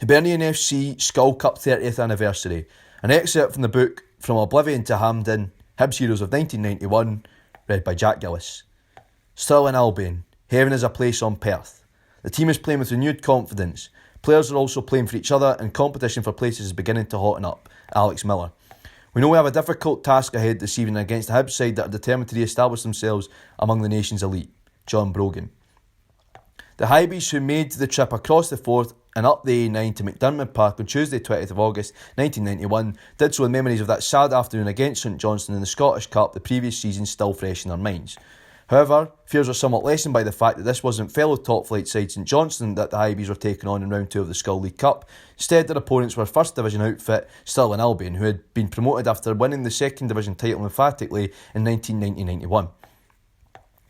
Hibernian FC SKOL Cup 30th anniversary. An excerpt from the book From Oblivion To Hampden, Hibs Heroes of 1991, read by Jack Gillies. Stirling Albion, heaven is a place on Perth. The team is playing with renewed confidence. Players are also playing for each other and competition for places is beginning to hotten up. Alex Miller. We know we have a difficult task ahead this evening against the Hibs side that are determined to re-establish themselves among the nation's elite. John Brogan. The Hibs, who made the trip across the Forth and up the A9 to McDermott Park on Tuesday 20th of August 1991, did so with memories of that sad afternoon against St Johnstone in the Scottish Cup the previous season still fresh in their minds. However, fears are somewhat lessened by the fact that this wasn't fellow top-flight side St Johnstone that the Hibs were taking on in round 2 of the SKOL League Cup. Instead, their opponents were First Division outfit Stirling Albion, who had been promoted after winning the Second Division title emphatically in 1990-91.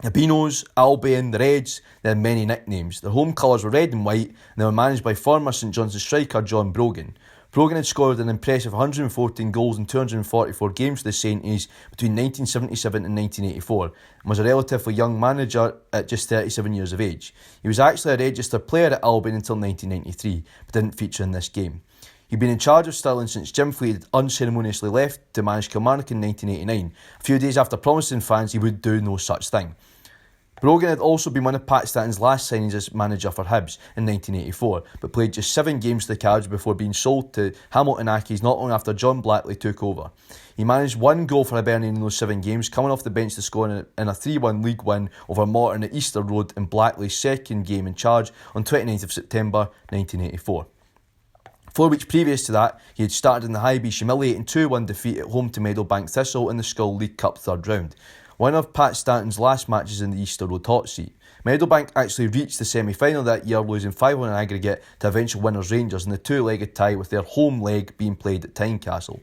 The Beanos, Albion, the Reds, they had many nicknames. Their home colours were red and white, and they were managed by former St Johnstone striker John Brogan. Brogan had scored an impressive 114 goals in 244 games for the Sainties between 1977 and 1984 and was a relatively young manager at just 37 years of age. He was actually a registered player at Albion until 1993, but didn't feature in this game. He'd been in charge of Stirling since Jim Fleet had unceremoniously left to manage Kilmarnock in 1989, a few days after promising fans he would do no such thing. Brogan had also been one of Pat Stanton's last signings as manager for Hibs in 1984, but played just 7 games for the Cards before being sold to Hamilton Accies not long after John Blackley took over. He managed 1 goal for Hibernian in those 7 games, coming off the bench to score in a 3-1 league win over Morton at Easter Road in Blackley's second game in charge on 29th of September 1984. 4 weeks previous to that, he had started in the Hibs' humiliating 2-1 defeat at home to Meadowbank Thistle in the SKOL League Cup third round. One of Pat Stanton's last matches in the Easter Road hot seat. Meadowbank actually reached the semi-final that year, losing 5-1 in aggregate to eventual winners Rangers in the 2-legged tie, with their home leg being played at Tynecastle.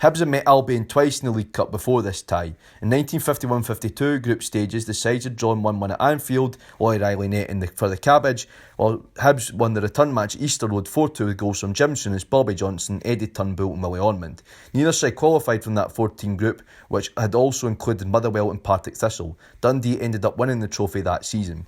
Hibs had met Albion twice in the League Cup before this tie. In 1951-52 group stages, the sides had drawn 1-1 at Anfield, Lloyd Riley netting for the Cabbage, while Hibs won the return match at Easter Road 4-2 with goals from Jim Souness, Bobby Johnson, Eddie Turnbull and Willie Ormond. Neither side qualified from that 14 group, which had also included Motherwell and Partick Thistle. Dundee ended up winning the trophy that season.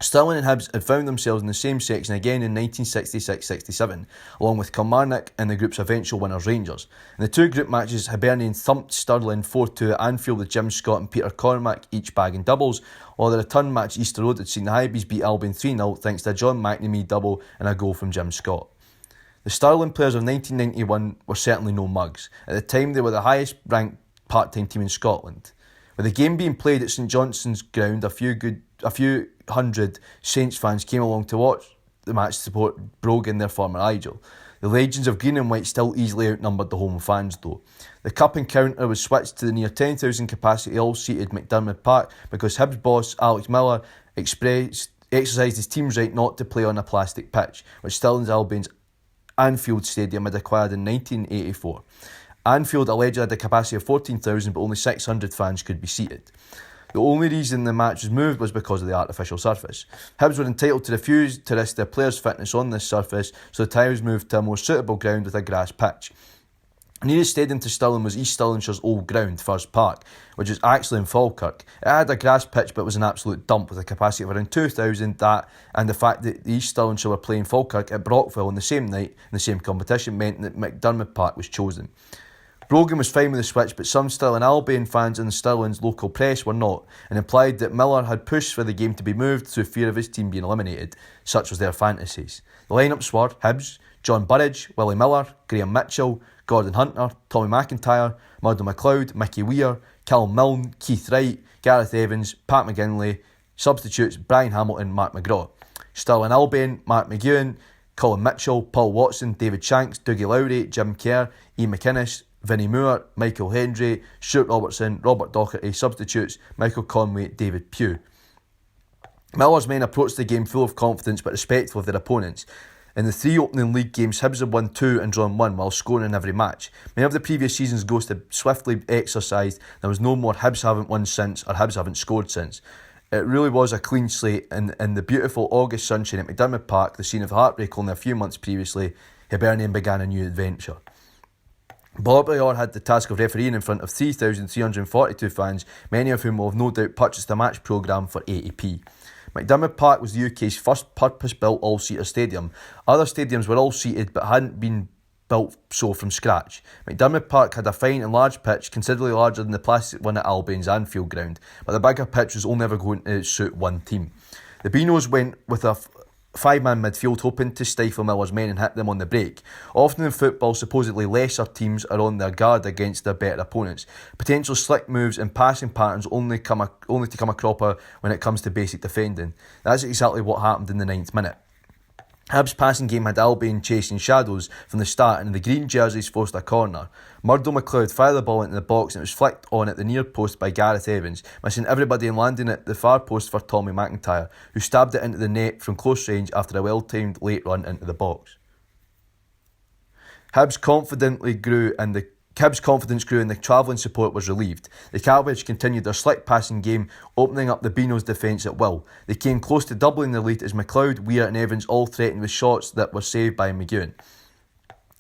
Stirling and Hibs had found themselves in the same section again in 1966-67, along with Kilmarnock and the group's eventual winners Rangers. In the 2 group matches, Hibernian thumped Stirling 4-2 at Anfield with Jim Scott and Peter Cormack each bagging doubles, while the return match Easter Road had seen the Hibs beat Albion 3-0 thanks to a John McNamee double and a goal from Jim Scott. The Stirling players of 1991 were certainly no mugs. At the time, they were the highest ranked part-time team in Scotland. With the game being played at St Johnstone's ground, a few hundred Saints fans came along to watch the match to support Brogan, their former idol. The legends of green and white still easily outnumbered the home fans though. The cup encounter was switched to the near 10,000 capacity all-seated McDermott Park because Hibs boss Alex Miller exercised his team's right not to play on a plastic pitch, which Stirling Albion's Anfield Stadium had acquired in 1984. Anfield allegedly had a capacity of 14,000 but only 600 fans could be seated. The only reason the match was moved was because of the artificial surface. Hibs were entitled to refuse to risk their players' fitness on this surface, so the tie was moved to a more suitable ground with a grass pitch. Nearest stadium to Stirling was East Stirlingshire's old ground, First Park, which is actually in Falkirk. It had a grass pitch but was an absolute dump with a capacity of around 2,000. That and the fact that the East Stirlingshire were playing Falkirk at Brockville on the same night in the same competition meant that McDermott Park was chosen. Brogan was fine with the switch, but some Stirling Albion fans and Stirling's local press were not, and implied that Miller had pushed for the game to be moved through fear of his team being eliminated. Such was their fantasies. The lineups were Hibs, John Burridge, Willie Miller, Graham Mitchell, Gordon Hunter, Tommy McIntyre, Murdo MacLeod, Mickey Weir, Callum Milne, Keith Wright, Gareth Evans, Pat McGinley. Substitutes Brian Hamilton, Mark McGraw. Stirling Albion, Mark McEwen, Colin Mitchell, Paul Watson, David Shanks, Dougie Lowry, Jim Kerr, Ian McInnes, Vinnie Moore, Michael Hendry, Stuart Robertson, Robert Docherty. Substitutes Michael Conway, David Pugh. Miller's men approached the game full of confidence but respectful of their opponents. In the 3 opening league games, Hibs had won 2 and drawn 1 while scoring in every match. Many of the previous season's ghosts had swiftly exorcised. There was no more Hibs haven't won since or Hibs haven't scored since. It really was a clean slate, and in the beautiful August sunshine at McDermott Park, the scene of heartbreak only a few months previously, Hibernian began a new adventure. Bobby Orr had the task of refereeing in front of 3,342 fans, many of whom will have no doubt purchased a match programme for 80p. McDiarmid Park was the UK's first purpose-built all-seater stadium. Other stadiums were all-seated but hadn't been built so from scratch. McDiarmid Park had a fine and large pitch, considerably larger than the plastic one at Albion's Anfield ground, but the bigger pitch was only ever going to suit one team. The Beanos went with a five-man midfield, hoping to stifle Miller's men and hit them on the break. Often in football, supposedly lesser teams are on their guard against their better opponents. Potential slick moves and passing patterns only to come a cropper when it comes to basic defending. That's exactly what happened in the 9th minute. Hibs' passing game had Albion chasing shadows from the start, and the green jerseys forced a corner. Murdo McLeod fired the ball into the box and it was flicked on at the near post by Gareth Evans, missing everybody and landing at the far post for Tommy McIntyre, who stabbed it into the net from close range after a well-timed late run into the box. Hibs' confidence grew and the travelling support was relieved. The Cabbage continued their slick passing game, opening up the Beanos' defence at will. They came close to doubling the lead as McLeod, Weir and Evans all threatened with shots that were saved by McEwen.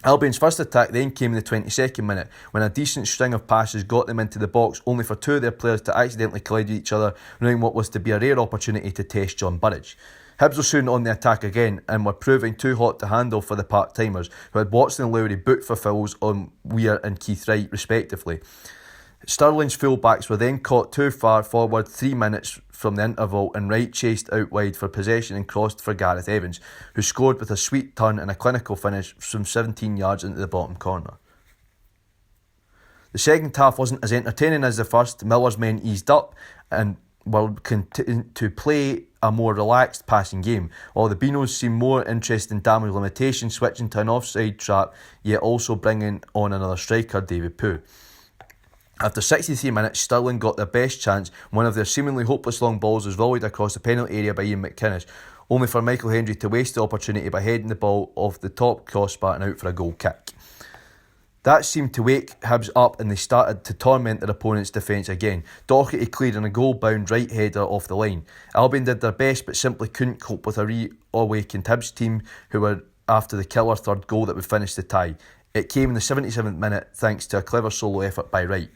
Albion's first attack then came in the 22nd minute, when a decent string of passes got them into the box, only for two of their players to accidentally collide with each other, ruining what was to be a rare opportunity to test John Burridge. Hibs were soon on the attack again and were proving too hot to handle for the part-timers, who had Watson and Lowry booked for fouls on Weir and Keith Wright respectively. Stirling's full-backs were then caught too far forward 3 minutes from the interval, and Wright chased out wide for possession and crossed for Gareth Evans, who scored with a sweet turn and a clinical finish from 17 yards into the bottom corner. The second half wasn't as entertaining as the first. Miller's men eased up and were continuing to play a more relaxed passing game, while the Beanos seemed more interested in damage limitation, switching to an offside trap, yet also bringing on another striker, David Pugh. After 63 minutes, Stirling got their best chance. One of their seemingly hopeless long balls was volleyed across the penalty area by Ian McInnes, only for Michael Hendry to waste the opportunity by heading the ball off the top crossbar and out for a goal kick. That seemed to wake Hibs up and they started to torment their opponent's defence again. Doherty clearing a goal-bound right header off the line. Albion did their best but simply couldn't cope with a reawakened Hibs team, who were after the killer third goal that would finish the tie. It came in the 77th minute thanks to a clever solo effort by Wright.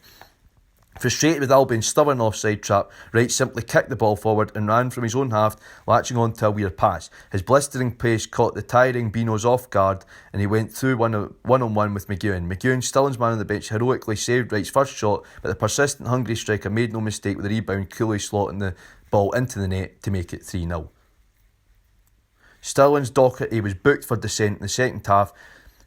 Frustrated with Albion's stubborn offside trap, Wright simply kicked the ball forward and ran from his own half, latching on to a weird pass. His blistering pace caught the tiring Beanos off guard and he went through one-on-one with McEwen. McEwen, Stirling's man on the bench, heroically saved Wright's first shot, but the persistent hungry striker made no mistake with the rebound, coolly slotting the ball into the net to make it 3-0. Stirling's Doherty was booked for dissent in the second half.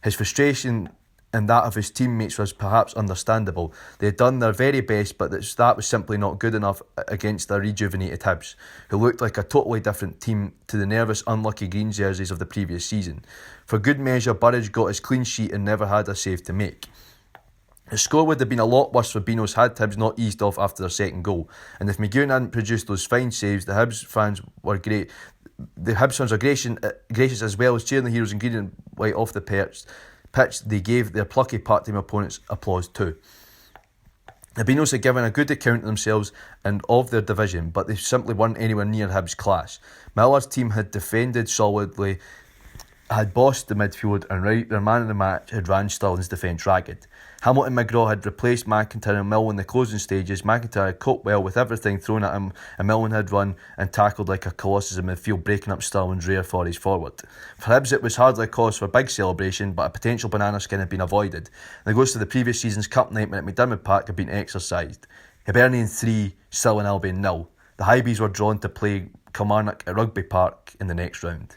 His frustration and that of his teammates was perhaps understandable. They had done their very best, but that was simply not good enough against the rejuvenated Hibs, who looked like a totally different team to the nervous, unlucky green jerseys of the previous season. For good measure, Burridge got his clean sheet and never had a save to make. The score would have been a lot worse for Beanos had Hibs not eased off after their second goal, and if McEwen hadn't produced those fine saves, the Hibs fans were great. The Hibs fans are gracious as well as cheering the heroes in green and white off the pitch. They gave their plucky part-time opponents applause too. The Beanos had given a good account of themselves and of their division, but they simply weren't anywhere near Hibs' class. Miller's team had defended solidly, had bossed the midfield, and Wright, their man of the match, had ran Stirling's defence ragged. Hamilton and McGraw had replaced McIntyre and Milne in the closing stages. McIntyre had coped well with everything thrown at him, and Milne had run and tackled like a colossus in midfield, breaking up Stirling's rear for his forward. For Hibs, it was hardly a cause for a big celebration, but a potential banana skin had been avoided. The ghost of the previous season's cup nightmare at McDiarmid Park had been exorcised. Hibernian 3, Stirling Albion 0. The Hibs were drawn to play Kilmarnock at Rugby Park in the next round.